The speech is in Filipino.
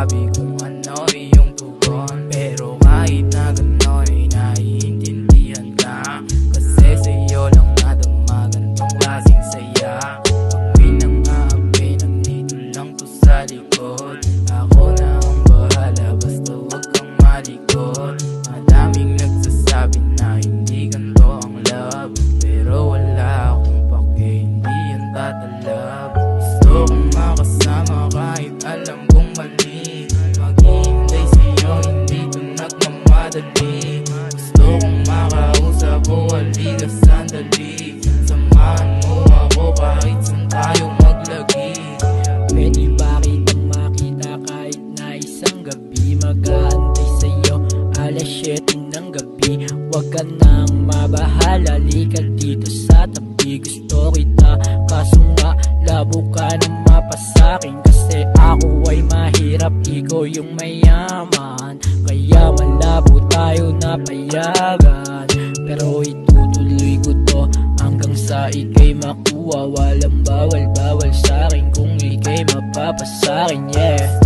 masabi kung ano iyong tugon. Pero kahit na gano'y naiintindihan ka, kasi sa'yo lang nadama gantong klaseng saya. Pag pinang-aapi, nandito lang to sa likod. Ako na ang bahala, basta huwag kang malikot. Madaming nagsasabi na hindi ganito ang love, pero wala akong pake, hindi yan tatalab. Gusto kong makasama kahit alam kong mali. Maghihintay sa'yo, hindi to nagmamadali. Gusto kong makausap o halika sandali. Samahan mo ako kahit saan tayo maglagi. Pwede ba kitang makita kahit na isang gabi? Mag-aantay sa'yo alas 7 ng gabi. Huwag ka nang mabahala, lika dito sa tabi. Gusto kita kaso nga labo ka na mapasakin. Kasi ako ay mahirap, ikaw yung mayaman. Kaya malabo tayo napayagan, pero itutuloy ko to hanggang sa ika'y makuha. Walang bawal-bawal sa'kin kung ika'y mapapasakin, yeah.